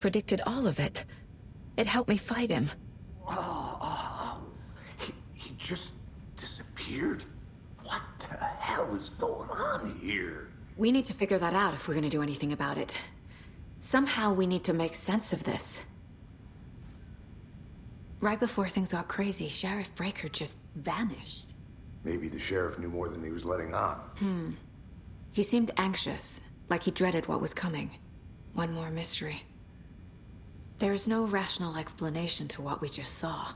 predicted all of it. It helped me fight him. He just disappeared? What the hell is going on here? We need to figure that out if we're gonna do anything about it. Somehow we need to make sense of this. Right before things got crazy, Sheriff Breaker just vanished. Maybe the sheriff knew more than he was letting on. He seemed anxious, like he dreaded what was coming. One more mystery. There's no rational explanation to what we just saw.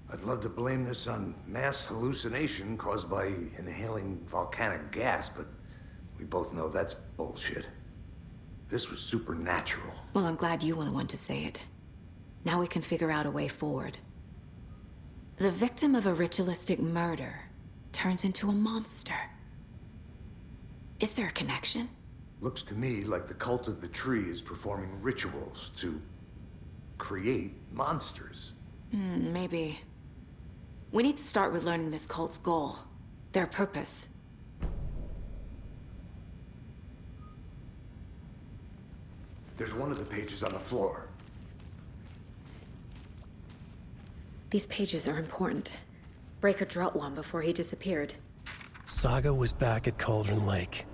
I'd love to blame this on mass hallucination caused by inhaling volcanic gas, but we both know that's bullshit. This was supernatural. Well, I'm glad you were the one to say it. Now we can figure out a way forward. The victim of a ritualistic murder turns into a monster. Is there a connection? Looks to me like the cult of the tree is performing rituals to create monsters. Maybe. We need to start with learning this cult's goal. Their purpose. There's one of the pages on the floor. These pages are important. Breaker dropped one before he disappeared. Saga was back at Cauldron Lake.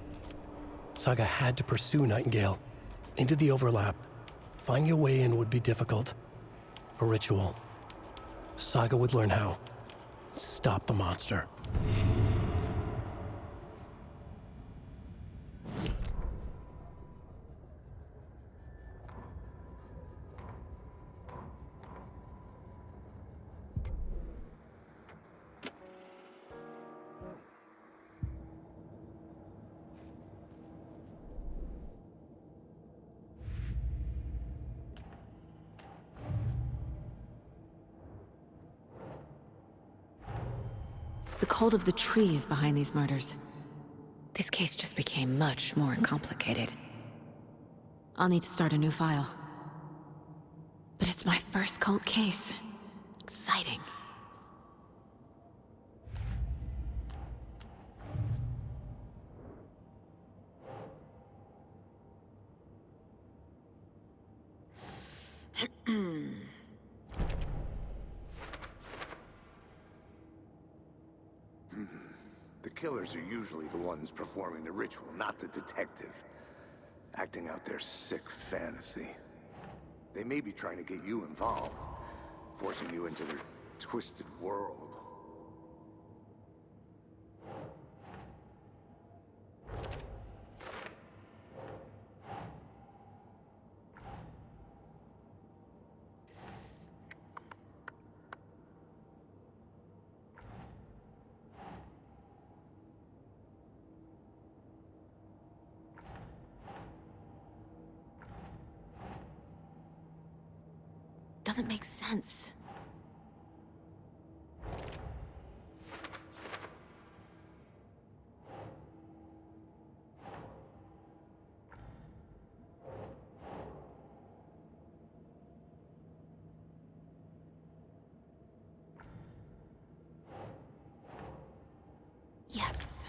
Saga had to pursue Nightingale into the overlap. Finding a way in would be difficult. A ritual. Saga would learn how. Stop the monster. The cult of the tree is behind these murders. This case just became much more complicated. I'll need to start a new file. But it's my first cult case. Exciting. The killers are usually the ones performing the ritual, not the detective. Acting out their sick fantasy. They may be trying to get you involved, forcing you into their twisted world. Doesn't make sense. Yes.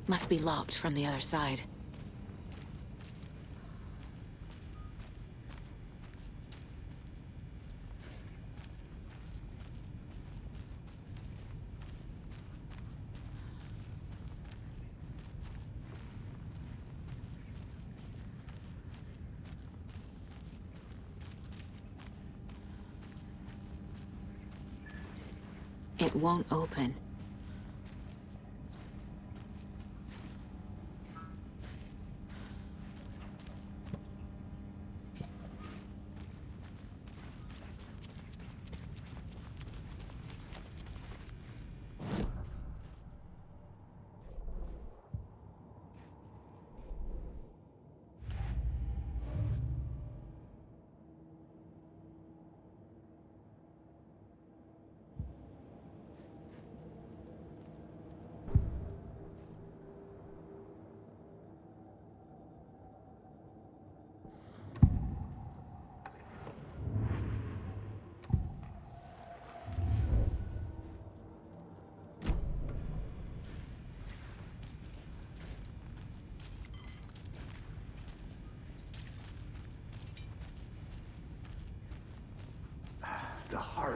Must be locked from the other side. It won't open.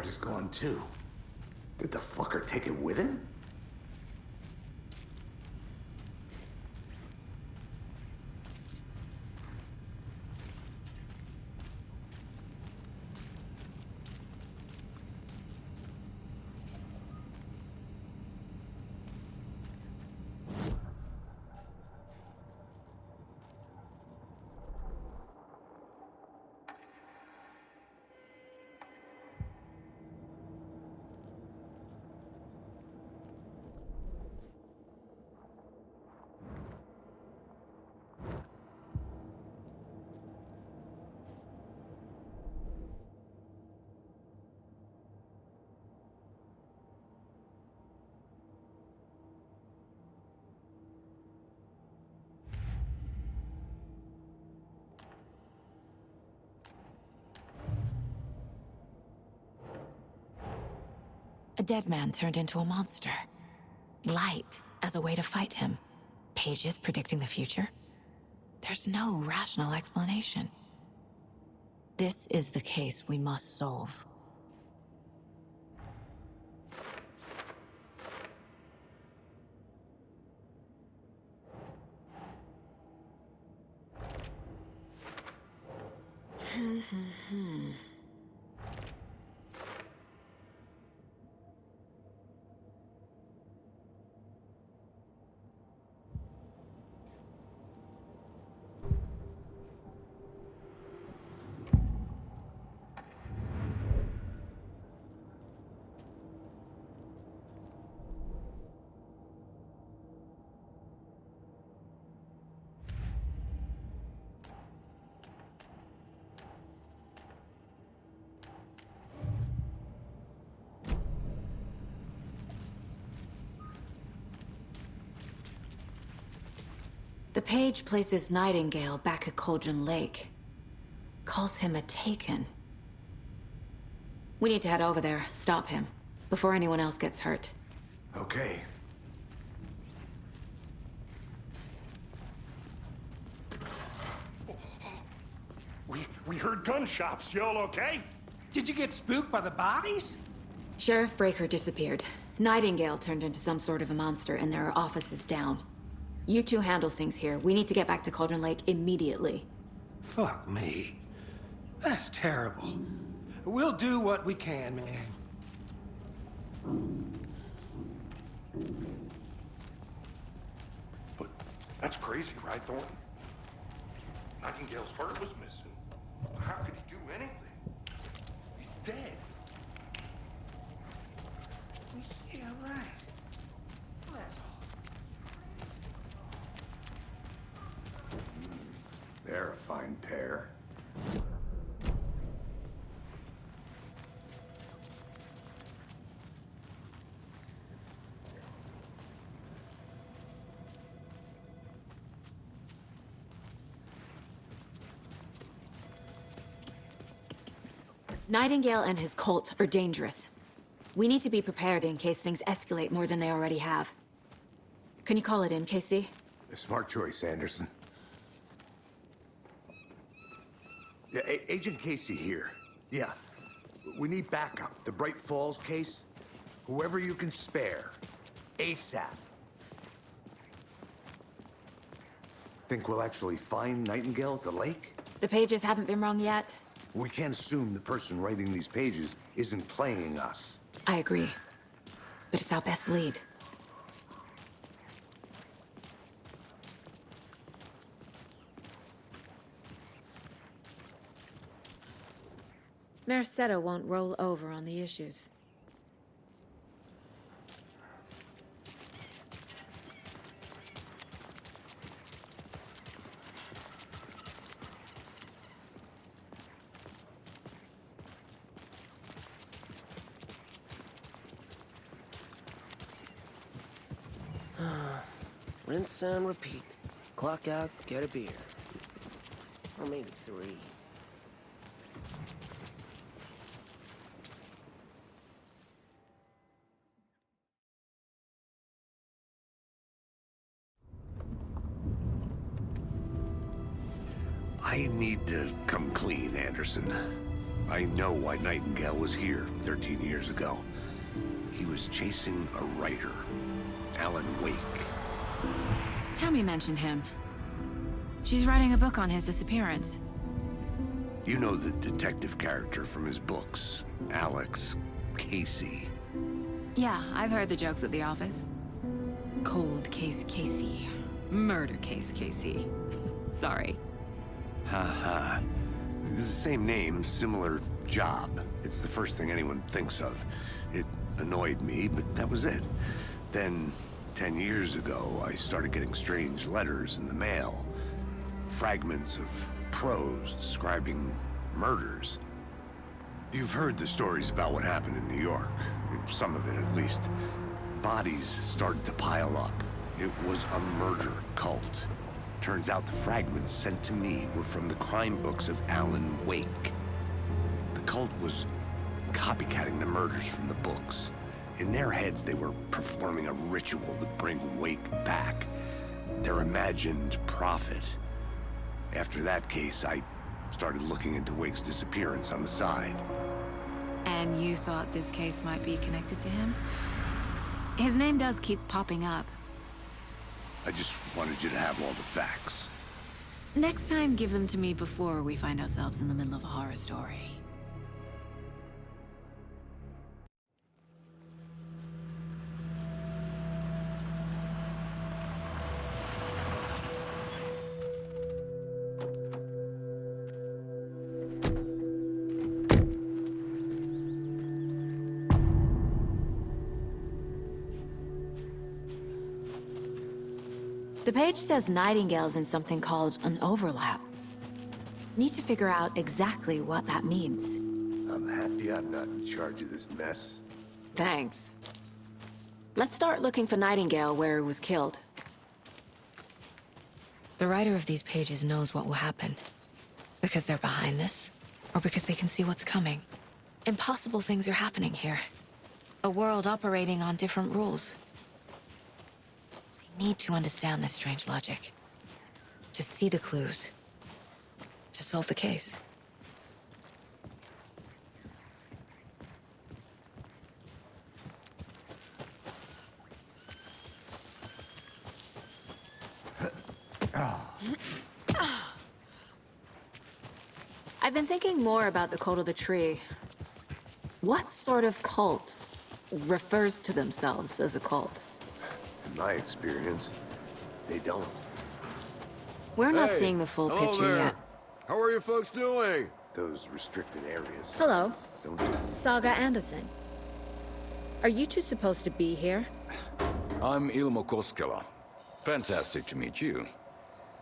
card is gone too. Did the fucker take it with him? A dead man turned into a monster. Light as a way to fight him. Pages predicting the future. There's no rational explanation. This is the case we must solve. The page places Nightingale back at Cauldron Lake. Calls him a Taken. We need to head over there, stop him, before anyone else gets hurt. Okay. We heard gunshots. Y'all okay? Did you get spooked by the bodies? Sheriff Breaker disappeared. Nightingale turned into some sort of a monster, and there are offices down. You two handle things here. We need to get back to Cauldron Lake immediately. Fuck me. That's terrible. We'll do what we can, man. But that's crazy, right, Thornton? Nightingale's heart was missing. How could he do anything? He's dead. Yeah, right. Well, that's all. They're a fine pair. Nightingale and his cult are dangerous. We need to be prepared in case things escalate more than they already have. Can you call it in, KC? A smart choice, Anderson. Yeah, Agent Casey here. Yeah. We need backup. The Bright Falls case. Whoever you can spare. ASAP. Think we'll actually find Nightingale at the lake? The pages haven't been wrong yet. We can't assume the person writing these pages isn't playing us. I agree. But it's our best lead. Mercado won't roll over on the issues. Rinse and repeat. Clock out, get a beer. Or maybe 3. I need to come clean, Anderson. I know why Nightingale was here 13 years ago. He was chasing a writer, Alan Wake. Tammy mentioned him. She's writing a book on his disappearance. You know the detective character from his books, Alex, Casey. Yeah, I've heard the jokes at the office. Cold case Casey. Murder case Casey. Sorry. Haha. It's the same name, similar job. It's the first thing anyone thinks of. It annoyed me, but that was it. Then, 10 years ago, I started getting strange letters in the mail. Fragments of prose describing murders. You've heard the stories about what happened in New York. Some of it, at least. Bodies started to pile up. It was a murder cult. Turns out the fragments sent to me were from the crime books of Alan Wake. The cult was copycatting the murders from the books. In their heads, they were performing a ritual to bring Wake back. Their imagined prophet. After that case, I started looking into Wake's disappearance on the side. And you thought this case might be connected to him? His name does keep popping up. I just wanted you to have all the facts. Next time, give them to me before we find ourselves in the middle of a horror story. The page says Nightingale's in something called an overlap. Need to figure out exactly what that means. I'm happy I'm not in charge of this mess. Thanks. Let's start looking for Nightingale where he was killed. The writer of these pages knows what will happen. Because they're behind this, or because they can see what's coming. Impossible things are happening here. A world operating on different rules. I need to understand this strange logic. To see the clues. To solve the case. I've been thinking more about the cult of the tree. What sort of cult refers to themselves as a cult? In my experience, they don't. We're not Hey, seeing the full hello picture there. yet. How are you folks doing? Those restricted areas. Hello. Don't do. Saga Anderson. Are you two supposed to be here? I'm Ilmo Koskela. Fantastic to meet you.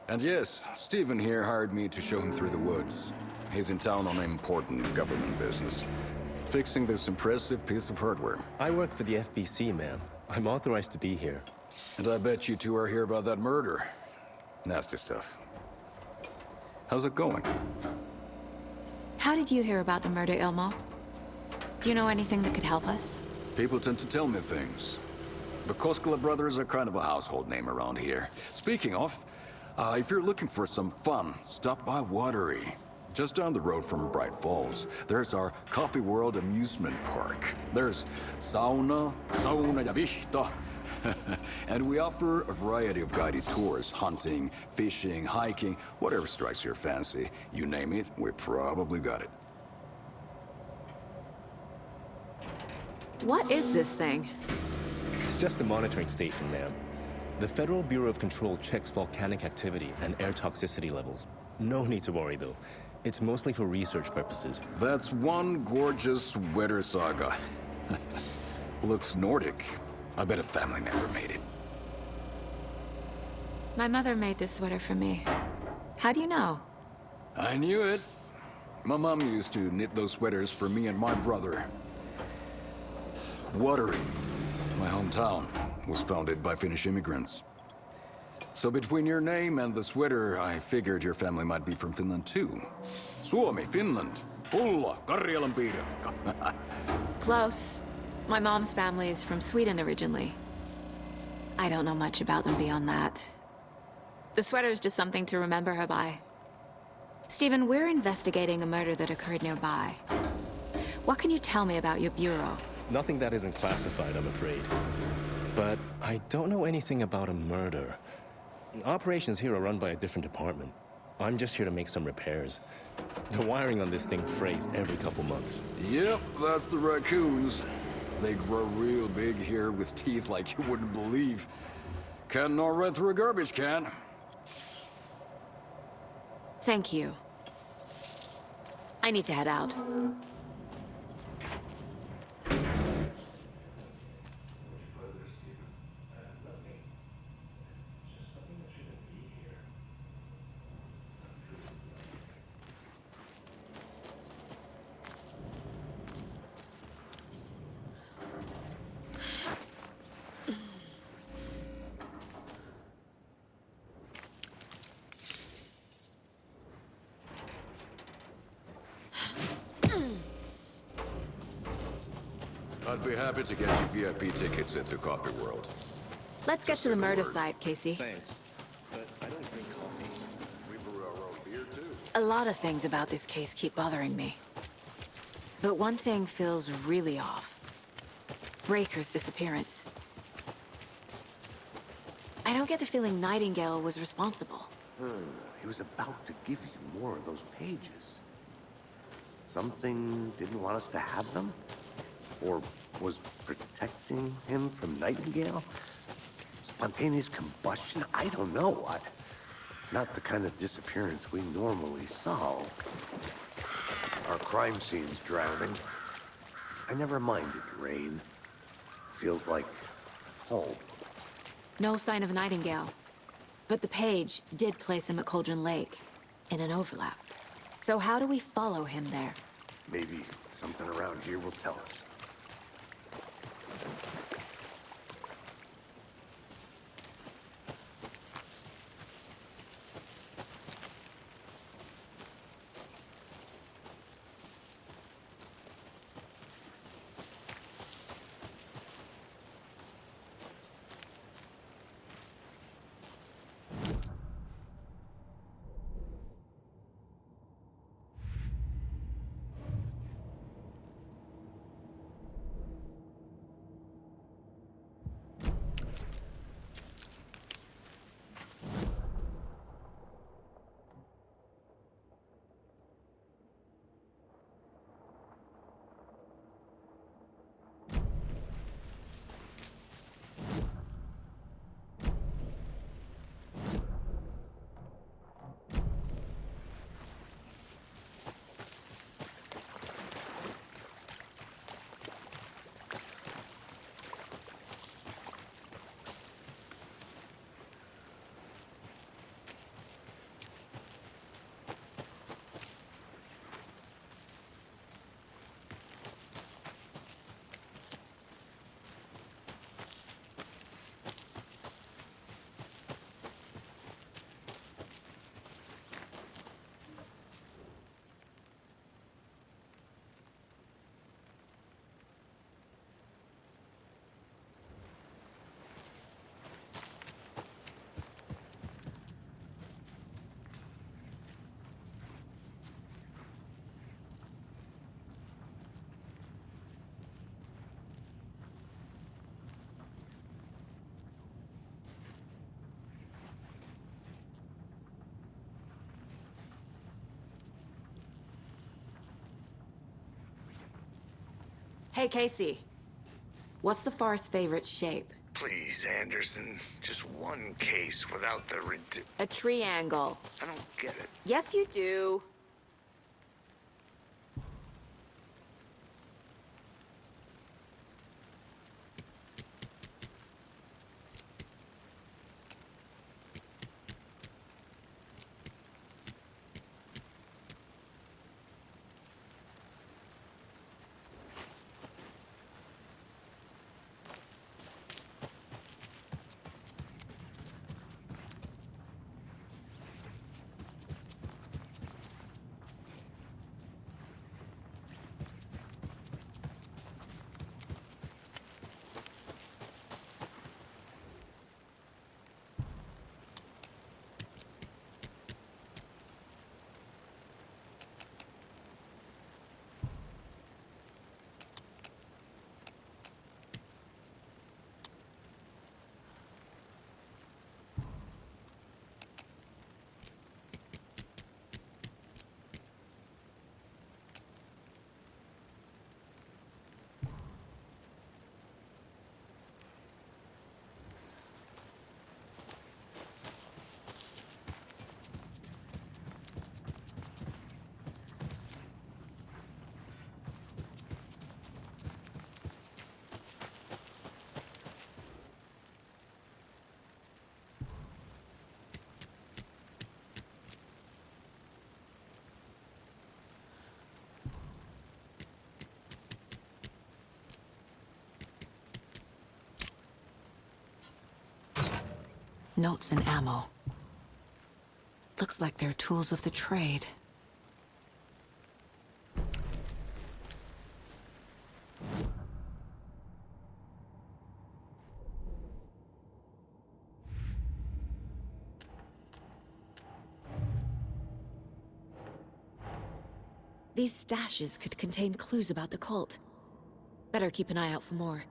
And yes, Stephen here hired me to show him through the woods. He's in town on important government business. Fixing this impressive piece of hardware. I work for the FBC, ma'am. I'm authorized to be here. And I bet you two are here about that murder. Nasty stuff. How's it going? How did you hear about the murder, Ilmo? Do you know anything that could help us? People tend to tell me things. The Koskela brothers are kind of a household name around here. Speaking of, if you're looking for some fun, stop by Watery. Just down the road from Bright Falls, there's our Coffee World amusement park. There's sauna ja vihta. And we offer a variety of guided tours, hunting, fishing, hiking, whatever strikes your fancy. You name it, we probably got it. What is this thing? It's just a monitoring station, ma'am. The Federal Bureau of Control checks volcanic activity and air toxicity levels. No need to worry, though. It's mostly for research purposes. That's one gorgeous sweater, Saga. Looks Nordic. I bet a family member made it. My mother made this sweater for me. How do you know? I knew it. My mom used to knit those sweaters for me and my brother. Watery, my hometown, was founded by Finnish immigrants. So between your name and the sweater, I figured your family might be from Finland too. Suomi, Finland. Pulla, Karjalan piirakka. Close. My mom's family is from Sweden originally. I don't know much about them beyond that. The sweater is just something to remember her by. Stephen, we're investigating a murder that occurred nearby. What can you tell me about your bureau? Nothing that isn't classified, I'm afraid. But I don't know anything about a murder. Operations here are run by a different department. I'm just here to make some repairs. The wiring on this thing frays every couple months. Yep, that's the raccoons. They grow real big here with teeth like you wouldn't believe. Can't gnaw right through a garbage can. Thank you. I need to head out. I'd be happy to get you VIP tickets into Coffee World. Let's get to the murder site, Casey. Thanks. But I don't drink coffee. We brew our own beer, too. A lot of things about this case keep bothering me. But one thing feels really off. Breaker's disappearance. I don't get the feeling Nightingale was responsible. He was about to give you more of those pages. Something didn't want us to have them? Or was protecting him from Nightingale? Spontaneous combustion? I don't know. Not the kind of disappearance we normally solve. Our crime scene's drowning. I never minded rain. Feels like home. No sign of Nightingale. But the page did place him at Cauldron Lake, in an overlap. So how do we follow him there? Maybe something around here will tell us. Hey, Casey. What's the far's favorite shape? Please, Anderson. Just one case without the A triangle. I don't get it. Yes, you do. notes and ammo. Looks like they're tools of the trade. These stashes could contain clues about the cult. Better keep an eye out for more.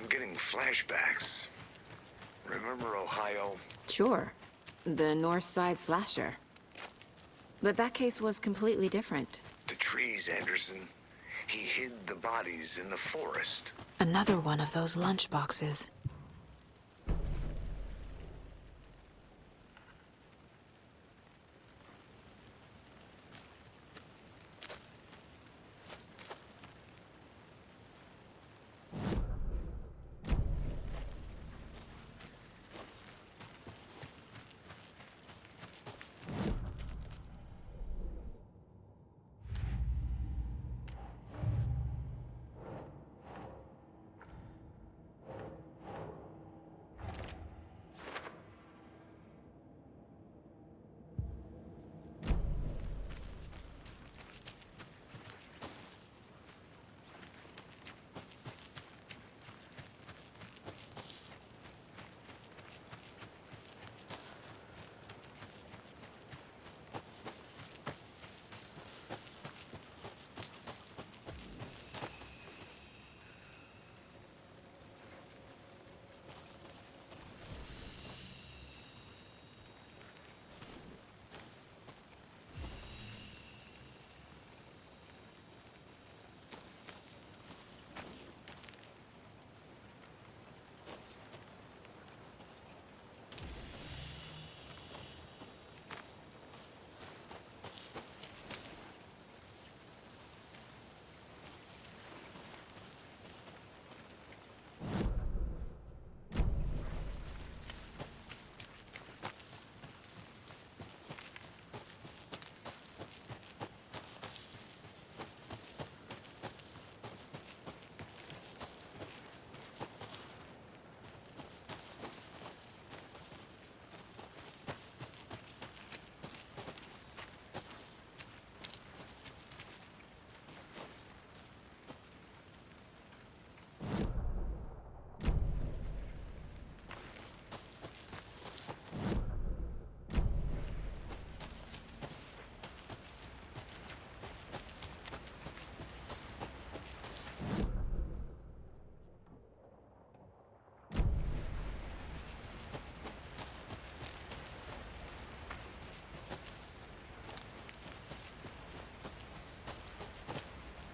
I'm getting flashbacks. Remember Ohio? Sure. The North Side slasher. But that case was completely different. The trees, Anderson. He hid the bodies in the forest. Another one of those lunchboxes.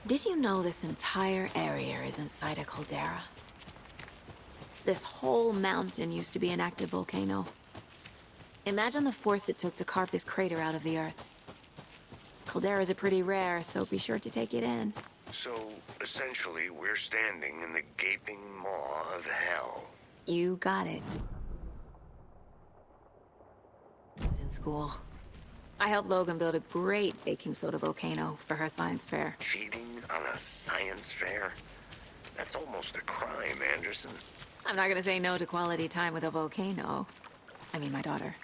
Did you know this entire area is inside a caldera? This whole mountain used to be an active volcano. Imagine the force it took to carve this crater out of the earth. Calderas are pretty rare, so be sure to take it in. So, essentially, we're standing in the gaping maw of hell. You got it. In school, I helped Logan build a great baking soda volcano for her science fair. Cheating on a science fair? That's almost a crime, Anderson. I'm not gonna say no to quality time with a volcano. I mean, my daughter.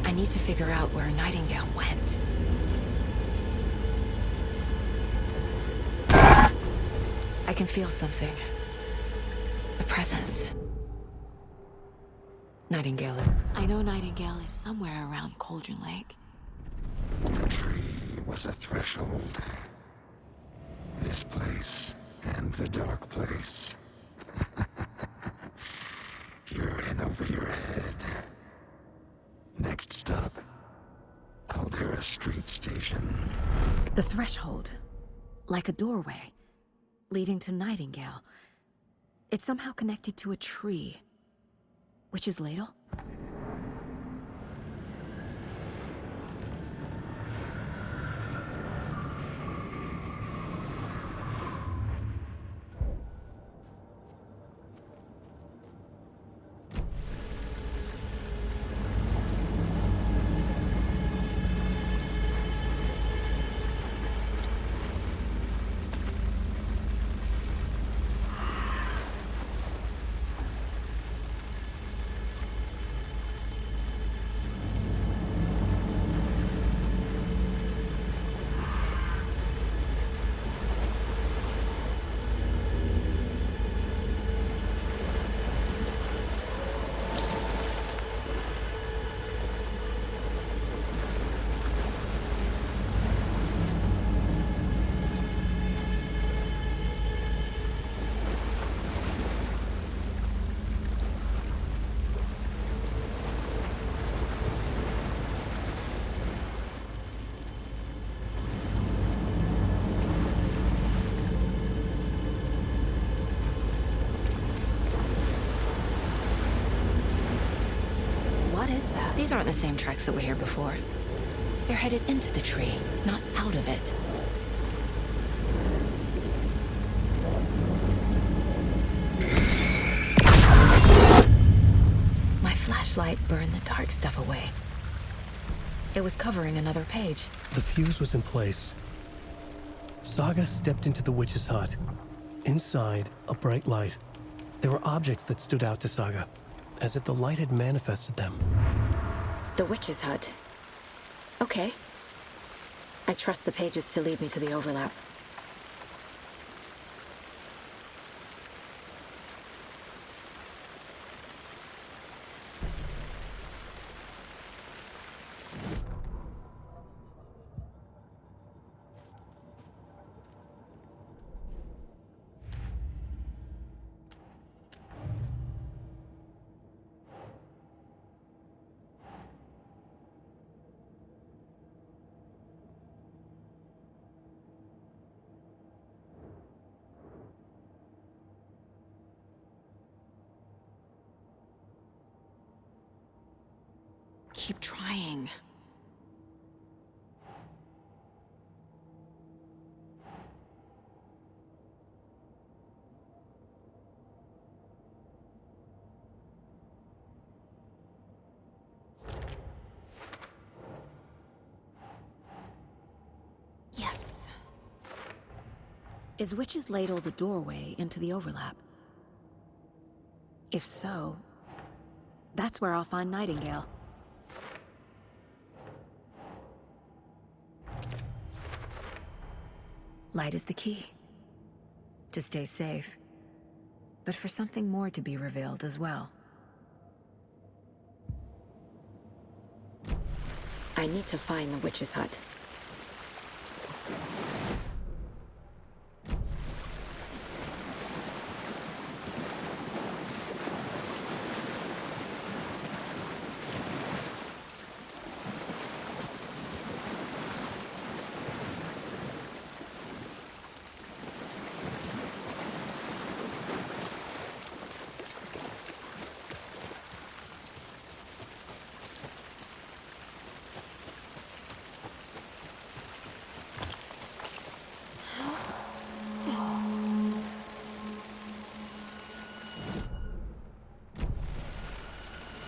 I need to figure out where Nightingale went. I can feel something. A presence. Nightingale is... I know Nightingale is somewhere around Cauldron Lake. The tree was a threshold. This place and the dark place. You're in over your head. Next stop, Caldera Street Station. The threshold. Like a doorway. Leading to Nightingale. It's somehow connected to a tree. Witch's Ladle? These aren't the same tracks that were here before. They're headed into the tree, not out of it. light burned the dark stuff away. It was covering another page. The fuse was in place. Saga stepped into the witch's hut. Inside, a bright light. There were objects that stood out to Saga, as if the light had manifested them. The witch's hut. Okay. I trust the pages to lead me to the overlap. Keep trying. Yes. Is Witch's Ladle the doorway into the overlap? If so, that's where I'll find Nightingale. Light is the key. To stay safe. But for something more to be revealed as well. I need to find the witch's hut.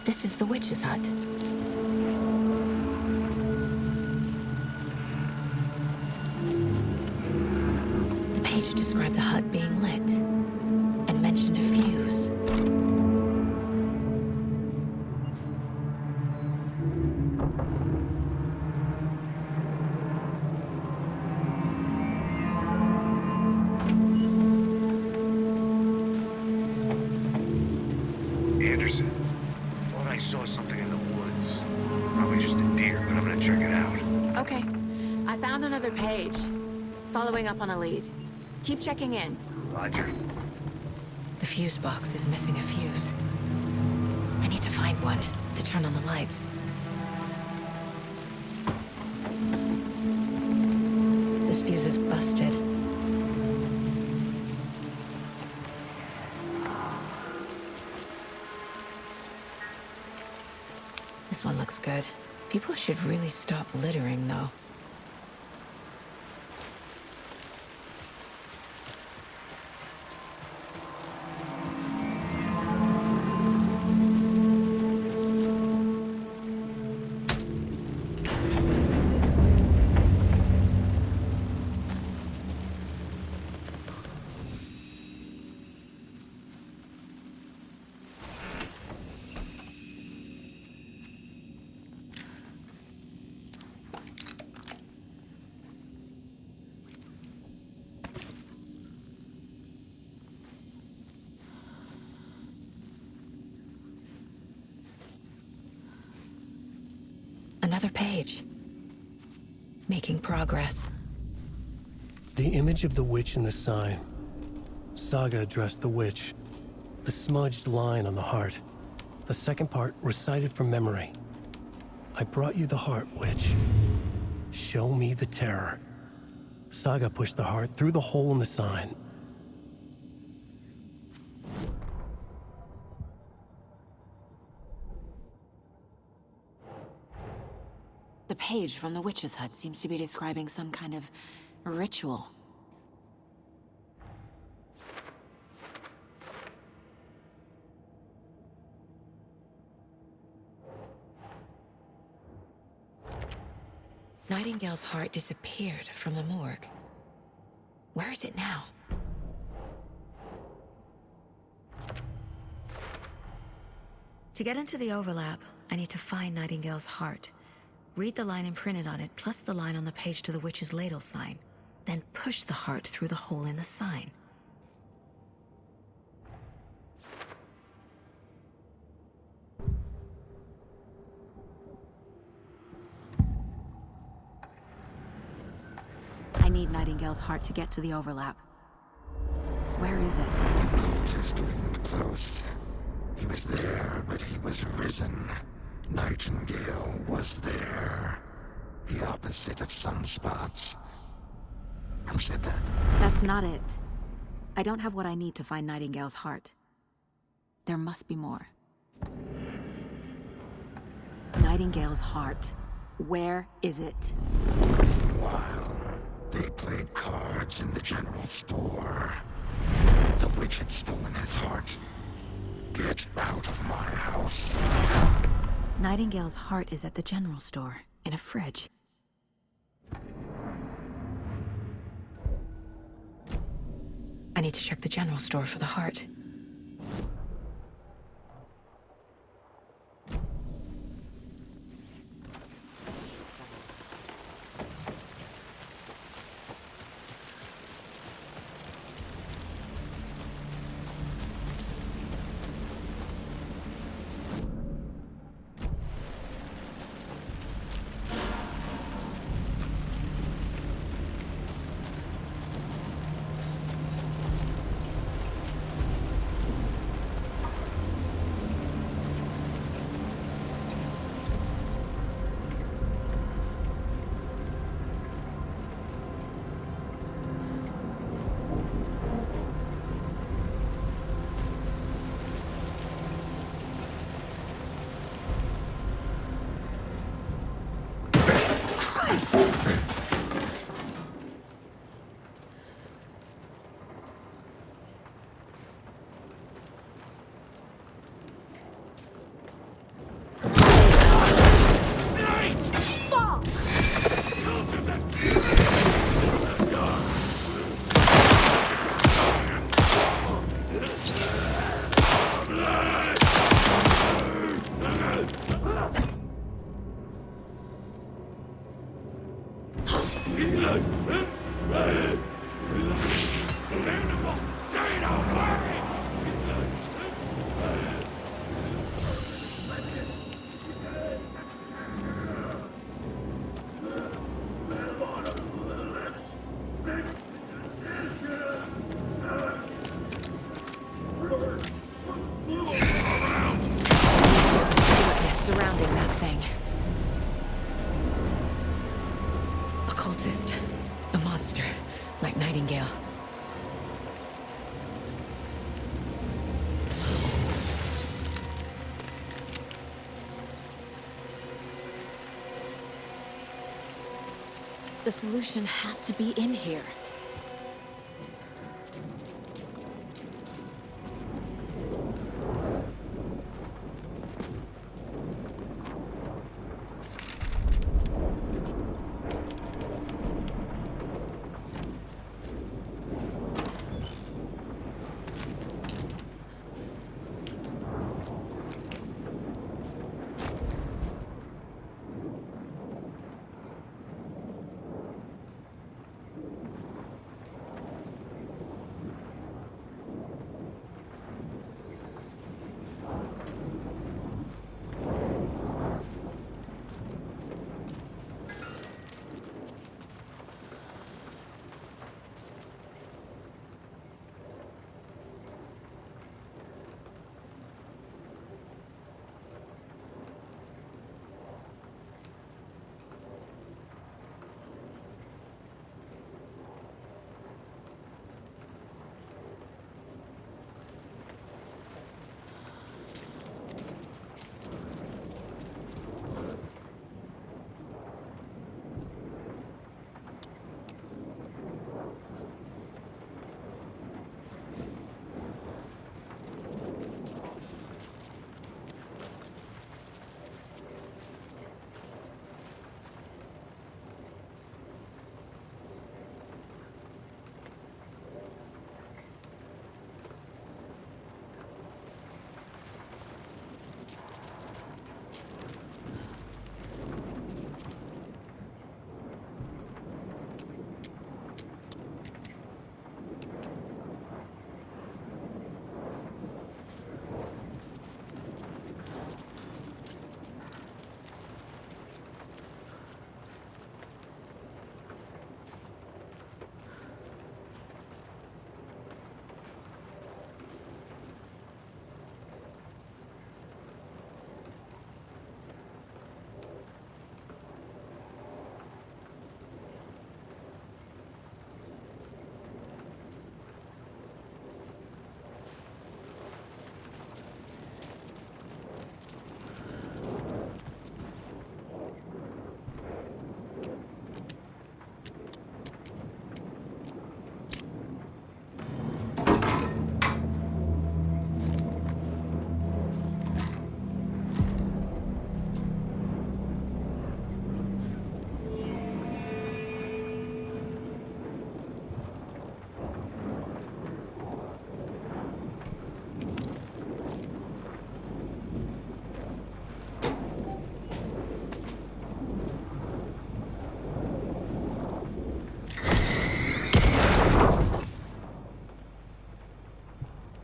This is the witch's hut. The page described the hut being lit and mentioned a fuse. Anderson, thought I saw something in the woods. Probably just a deer, but I'm gonna check it out. Okay, I found another page. Following up on a lead. Keep checking in. Roger. The fuse box is missing a fuse. I need to find one to turn on the lights. This fuse is busted. This one looks good. People should really stop littering, though. Another page. Making progress. The image of the witch in the sign. Saga addressed the witch. The smudged line on the heart. The second part recited from memory. I brought you the heart, witch. Show me the terror. Saga pushed the heart through the hole in the sign. The page from the witch's hut seems to be describing some kind of ritual. Nightingale's heart disappeared from the morgue. Where is it now? To get into the overlap, I need to find Nightingale's heart. Read the line imprinted on it, plus the line on the page to the witch's ladle sign. Then push the heart through the hole in the sign. I need Nightingale's heart to get to the overlap. Where is it? The cultist leaned close. He was there, but he was risen. Nightingale was there. The opposite of sunspots. Who said that? That's not it. I don't have what I need to find Nightingale's heart. There must be more. Nightingale's heart. Where is it? While they played cards in the general store, the witch had stolen his heart. Get out of my house. Nightingale's heart is at the general store, in a fridge. I need to check the general store for the heart. Surrounding that thing. A cultist. A monster. Like Nightingale. The solution has to be in here.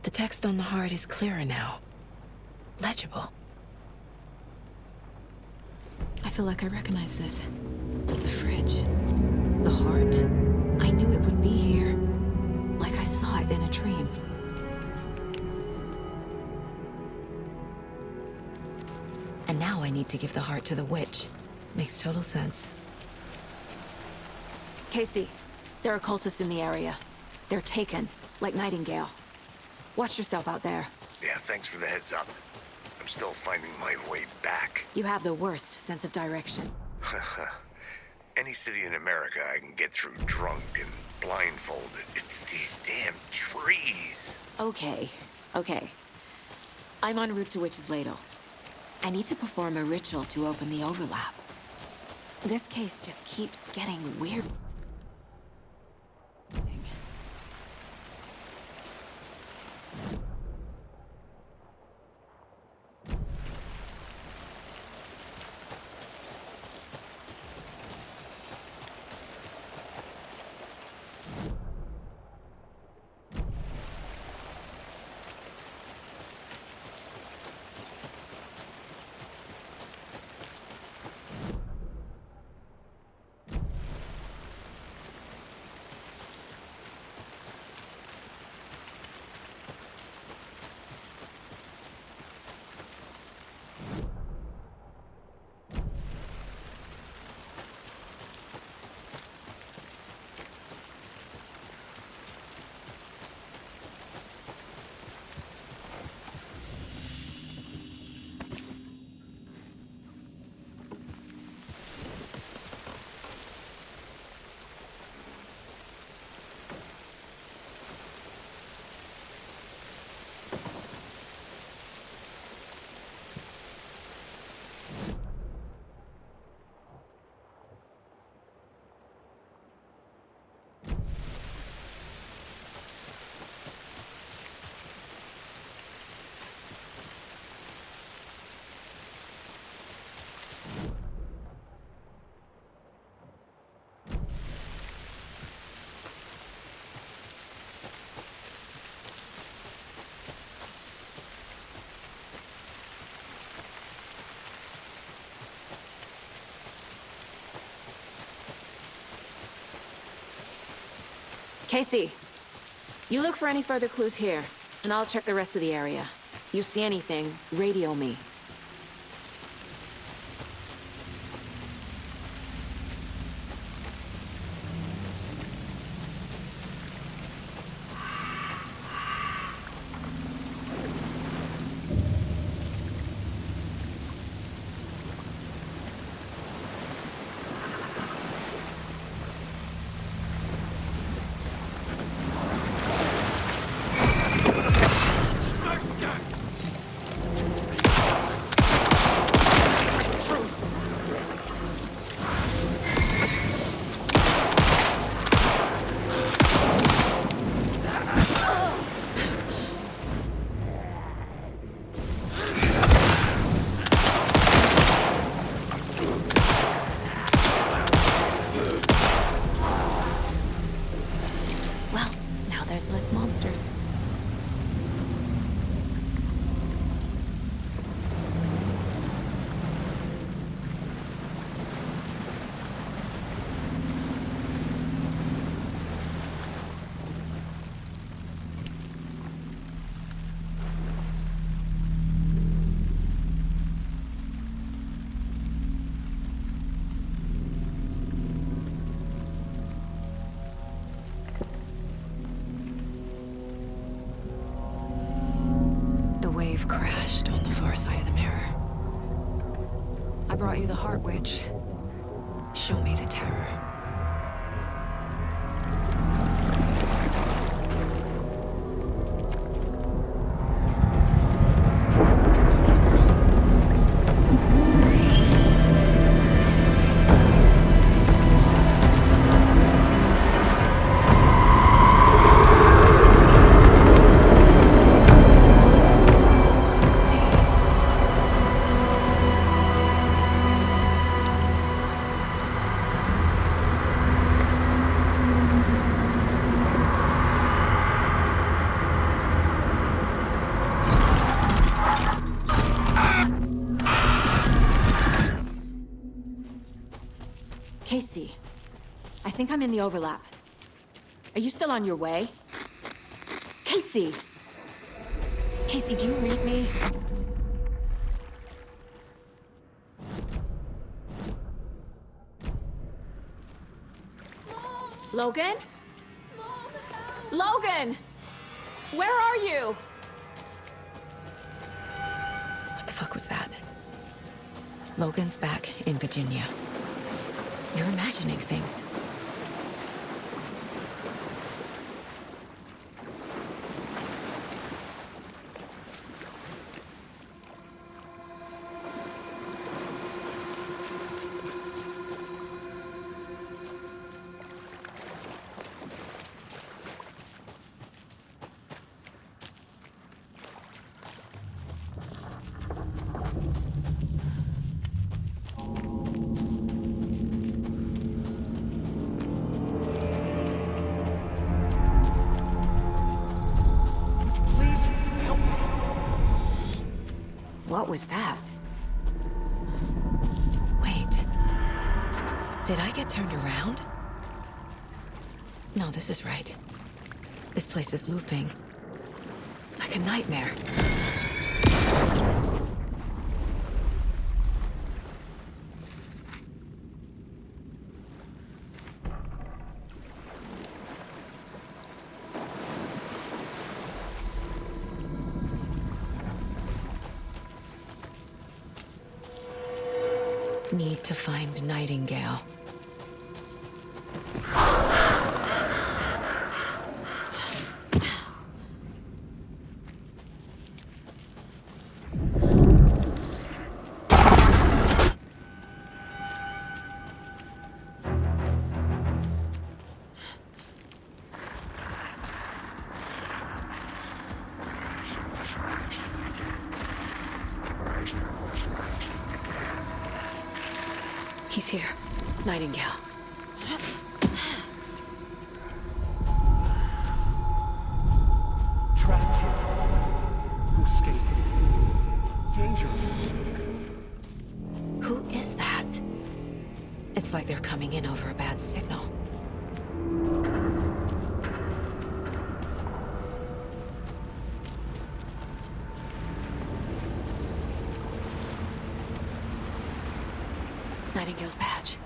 The text on the heart is clearer now. Legible. I feel like I recognize this. The fridge. The heart. I knew it would be here. Like I saw it in a dream. And now I need to give the heart to the witch. Makes total sense. Casey, there are cultists in the area. They're taken, like Nightingale. Watch yourself out there. Yeah, thanks for the heads up. I'm still finding my way back. You have the worst sense of direction. Any city in America I can get through drunk and blindfolded. It's these damn trees. Okay. I'm en route to Witch's Ladle. I need to perform a ritual to open the overlap. This case just keeps getting weird. Casey, you look for any further clues here, and I'll check the rest of the area. You see anything, radio me. There's less monsters. Crashed on the far side of the mirror. I brought you the Heart Witch. Show me the terror. Casey, I think I'm in the overlap. Are you still on your way? Casey! Casey, do you read me? Logan? Logan! Where are you? What the fuck was that? Logan's back in Virginia. You're imagining things. What was that? Wait. Did I get turned around? No, this is right. This place is looping. Like a nightmare. Need to find Nightingale. He's here. Nightingale. Trapped here. Who's escaping? Danger. Who is that? It's like they're coming in over a bad signal. Nightingale's badge.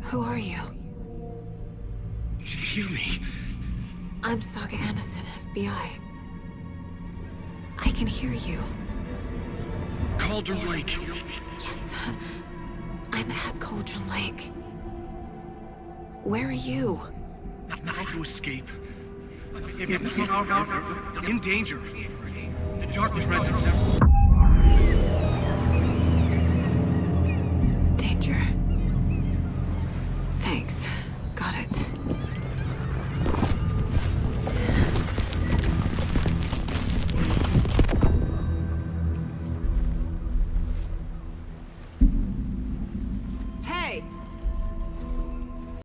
Who are you? Hear me. I'm Saga Anderson, FBI. I can hear you. Cauldron Lake. Yes, I'm at Cauldron Lake. Where are you? How to escape. In danger. The dark presence. Danger.